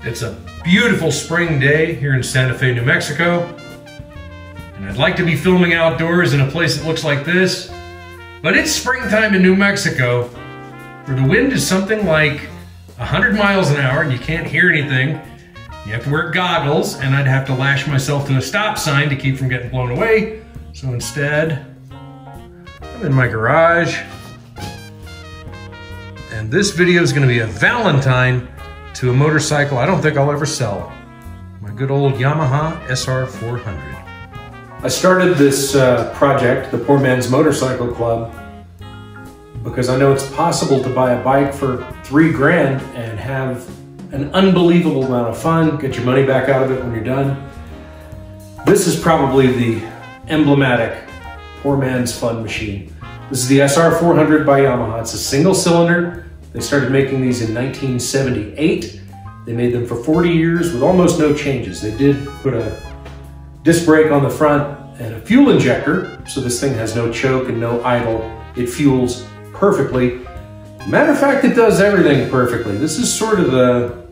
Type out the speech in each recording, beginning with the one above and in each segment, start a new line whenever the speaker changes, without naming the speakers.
It's a beautiful spring day here in Santa Fe, New Mexico, and I'd like to be filming outdoors in a place that looks like this, but it's springtime in New Mexico, where the wind is something like 100 miles an hour and you can't hear anything. You have to wear goggles, and I'd have to lash myself to a stop sign to keep from getting blown away. So instead, I'm in my garage, and this video is going to be a Valentine to a motorcycle I don't think I'll ever sell. My good old Yamaha SR400. I started this project, the Poor Man's Motorcycle Club, because I know it's possible to buy a bike for $3 grand and have an unbelievable amount of fun, get your money back out of it when you're done. This is probably the emblematic poor man's fun machine. This is the SR400 by Yamaha. It's a single cylinder. They started making these in 1978. They made them for 40 years with almost no changes. They did put a disc brake on the front and a fuel injector, so this thing has no choke and no idle. It fuels perfectly. Matter of fact, it does everything perfectly. This is sort of the,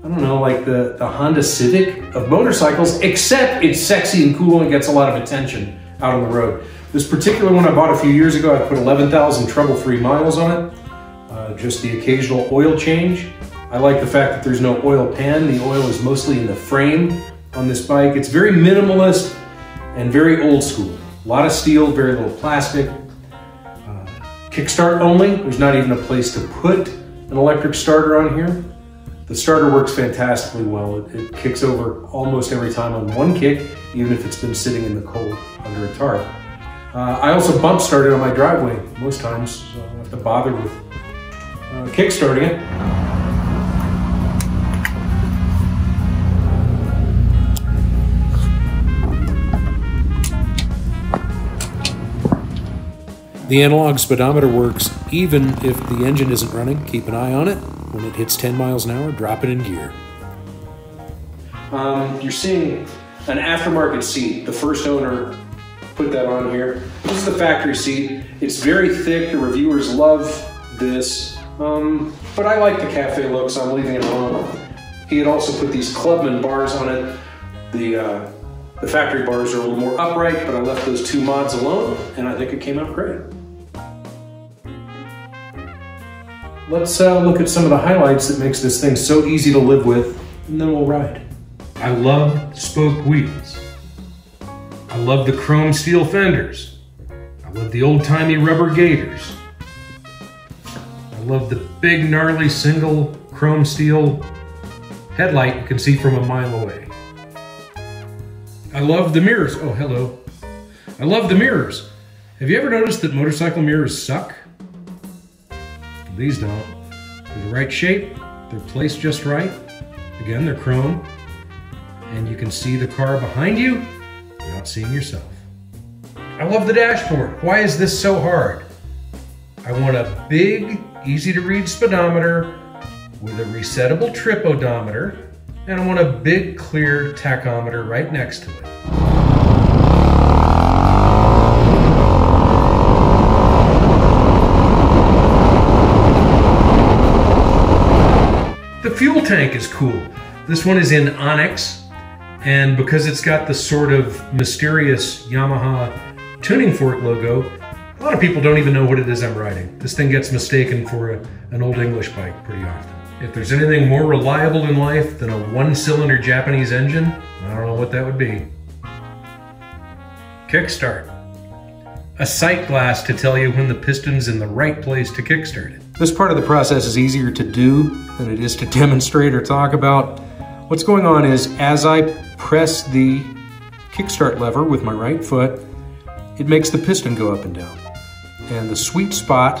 I don't know, like the Honda Civic of motorcycles, except it's sexy and cool and gets a lot of attention out on the road. This particular one I bought a few years ago, I put 11,000 trouble-free miles on it. Just the occasional oil change. I like the fact that there's no oil pan. The oil is mostly in the frame on this bike. It's very minimalist and very old school. A lot of steel, very little plastic. Kickstart only. There's not even a place to put an electric starter on here. The starter works fantastically well. It kicks over almost every time on one kick, even if it's been sitting in the cold under a tarp. I also bump start it on my driveway most times, so I don't have to bother with kickstarting it.
The analog speedometer works even if the engine isn't running. Keep an eye on it. When it hits 10 miles an hour, drop it in gear.
You're seeing an aftermarket seat. The first owner put that on here. This is the factory seat. It's very thick. The reviewers love this. But I like the cafe look, so I'm leaving it alone. He had also put these Clubman bars on it. The factory bars are a little more upright, but I left those two mods alone, and I think it came out great. Let's look at some of the highlights that makes this thing so easy to live with, and then we'll ride. I love spoke wheels. I love the chrome steel fenders. I love the old-timey rubber gaiters. I love the big, gnarly, single chrome steel headlight you can see from a mile away. I love the mirrors. Oh, hello. I love the mirrors. Have you ever noticed that motorcycle mirrors suck? These don't. They're the right shape. They're placed just right. Again, they're chrome. And you can see the car behind you without seeing yourself. I love the dashboard. Why is this so hard? I want a big, easy-to-read speedometer with a resettable trip odometer, and I want a big, clear tachometer right next to it. The fuel tank is cool. This one is in onyx, and because it's got the sort of mysterious Yamaha tuning fork logo, a lot of people don't even know what it is I'm riding. This thing gets mistaken for an old English bike pretty often. If there's anything more reliable in life than a one-cylinder Japanese engine, I don't know what that would be. Kickstart. A sight glass to tell you when the piston's in the right place to kickstart it. This part of the process is easier to do than it is to demonstrate or talk about. What's going on is, as I press the kickstart lever with my right foot, it makes the piston go up and down. And the sweet spot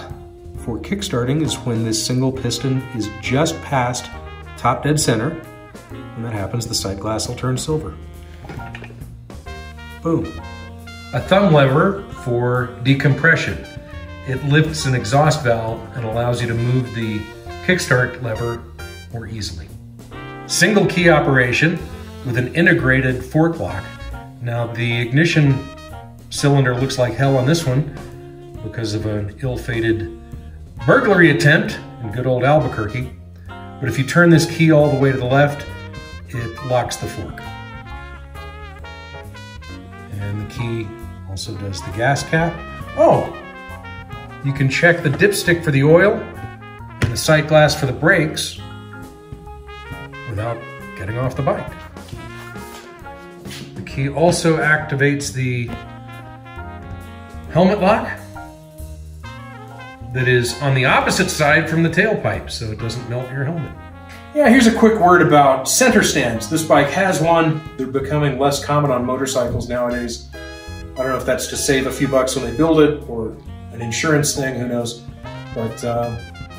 for kickstarting is when this single piston is just past top dead center. When that happens, the sight glass will turn silver. Boom. A thumb lever for decompression. It lifts an exhaust valve and allows you to move the kickstart lever more easily. Single key operation with an integrated fork lock. Now the ignition cylinder looks like hell on this one because of an ill-fated burglary attempt in good old Albuquerque. But if you turn this key all the way to the left, it locks the fork. And the key also does the gas cap. Oh, you can check the dipstick for the oil and the sight glass for the brakes without getting off the bike. The key also activates the helmet lock that is on the opposite side from the tailpipe, so it doesn't melt your helmet. Yeah, here's a quick word about center stands. This bike has one. They're becoming less common on motorcycles nowadays. I don't know if that's to save a few bucks when they build it or an insurance thing, who knows. But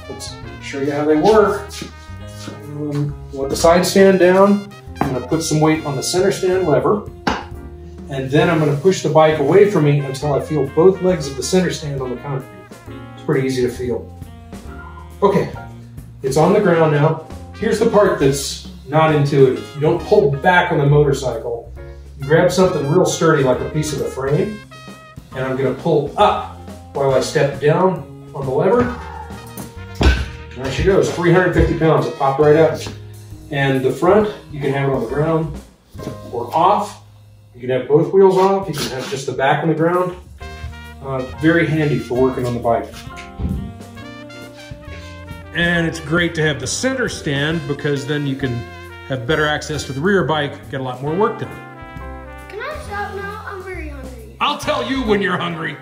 let's show you how they work. Want the side stand down. I'm going to put some weight on the center stand lever. And then I'm going to push the bike away from me until I feel both legs of the center stand on the concrete. It's pretty easy to feel. Okay, it's on the ground now. Here's the part that's not intuitive. You don't pull back on the motorcycle. You grab something real sturdy like a piece of the frame, and I'm going to pull up while I step down on the lever. And there she goes, 350 pounds. It popped right up. And the front, you can have it on the ground or off. You can have both wheels off. You can have just the back on the ground. Very handy for working on the bike. And it's great to have the center stand because then you can have better access to the rear bike, get a lot more work done.
Can I stop now? I'm very hungry.
I'll tell you when you're hungry.